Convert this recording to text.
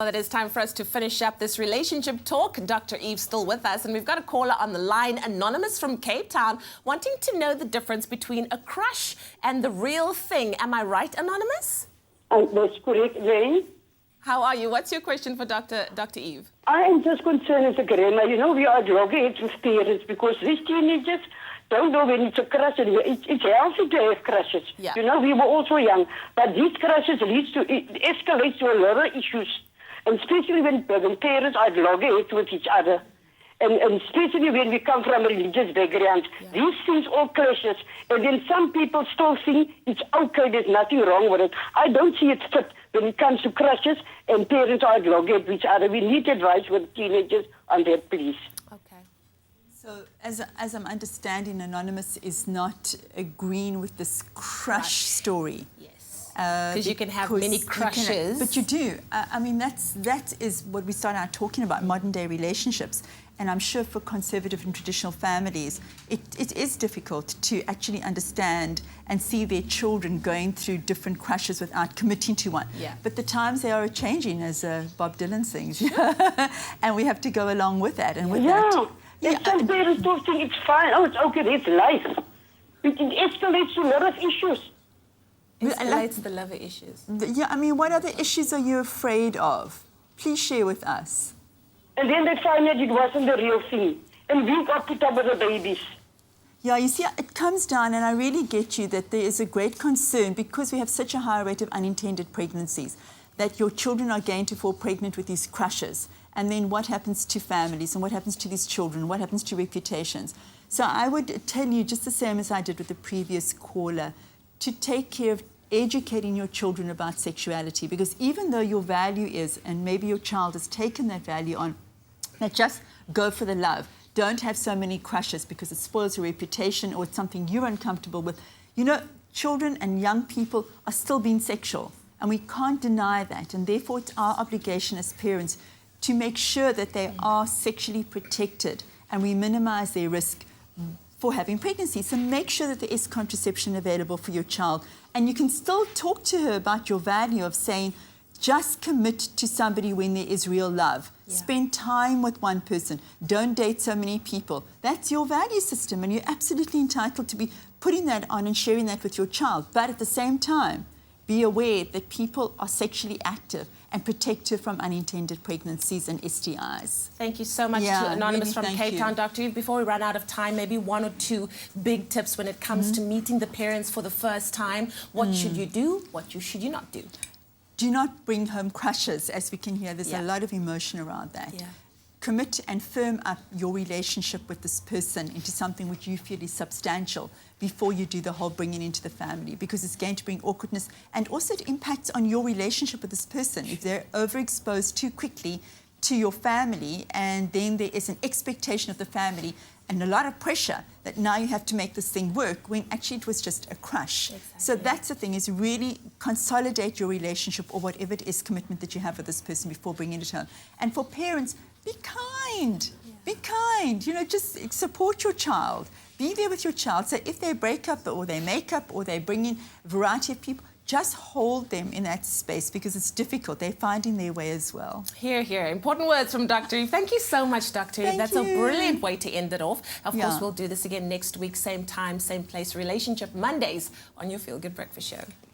Well, it is time for us to finish up this relationship talk. Dr. Eve's still with us, and we've got a caller on the line, anonymous from Cape Town, wanting to know the difference between a crush and the real thing. Am I right, anonymous? That's correct, Jane. How are you? What's your question for Dr. Eve? I am just concerned as a grandma. You know, we are loggerheads with parents because these teenagers don't know when it's a crush. And it's healthy to have crushes. Yeah. You know, we were also young. But these crushes it escalates to a lot of issues. And especially when parents are loggerheads with each other. And especially when we come from a religious background. Yeah. These things all clashes. And then some people still think it's okay, there's nothing wrong with it. I don't see it fit when it comes to crushes and parents are loggerheads with each other. We need advice with teenagers on that, please. Okay. So as I'm understanding, Anonymous is not agreeing with this crush story. Yes. Because you can have many crushes. But you do. I mean, that is what we start out talking about, modern day relationships. And I'm sure for conservative and traditional families, it is difficult to actually understand and see their children going through different crushes without committing to one. Yeah. But the times they are changing, as Bob Dylan sings. And we have to go along with that. And with that. Yeah, some parents don't think it's fine. Oh, it's okay, it's life. It escalates to a lot of issues. It escalates the lover issues. Yeah, I mean, what other issues are you afraid of? Please share with us. And then they find that it wasn't the real thing. And we got put up with the babies. Yeah, you see, it comes down, and I really get you, that there is a great concern because we have such a high rate of unintended pregnancies, that your children are going to fall pregnant with these crushes. And then what happens to families and what happens to these children? What happens to reputations? So I would tell you, just the same as I did with the previous caller, to take care of educating your children about sexuality, because even though your value is, and maybe your child has taken that value on, that just go for the love. Don't have so many crushes because it spoils your reputation or it's something you're uncomfortable with. You know, children and young people are still being sexual, and we can't deny that. And therefore, it's our obligation as parents to make sure that they are sexually protected and we minimize their risk for having pregnancy. So make sure that there is contraception available for your child. And you can still talk to her about your value of saying, just commit to somebody when there is real love. Yeah. Spend time with one person. Don't date so many people. That's your value system, and you're absolutely entitled to be putting that on and sharing that with your child. But at the same time, be aware that people are sexually active and protect her from unintended pregnancies and STIs. Thank you so much to Anonymous from Cape Town. Dr. Eve, before we run out of time, maybe one or two big tips when it comes to meeting the parents for the first time. What should you do? What should you not do? Do not bring home crushes, as we can hear. There's a lot of emotion around that. Yeah. Commit and firm up your relationship with this person into something which you feel is substantial before you do the whole bringing into the family, because it's going to bring awkwardness, and also it impacts on your relationship with this person. If they're overexposed too quickly to your family, and then there is an expectation of the family and a lot of pressure that now you have to make this thing work when actually it was just a crush. Exactly. So that's the thing, is really consolidate your relationship or whatever it is commitment that you have with this person before bringing it home. And for parents, be kind. Yeah. Be kind. You know, just support your child. Be there with your child. So if they break up or they make up or they bring in a variety of people, just hold them in that space, because it's difficult. They're finding their way as well. Hear, hear. Important words from Dr. Eve. Thank you so much, Dr. Eve. That's a brilliant way to end it off. Of course, we'll do this again next week, same time, same place. Relationship Mondays on your Feel Good Breakfast Show.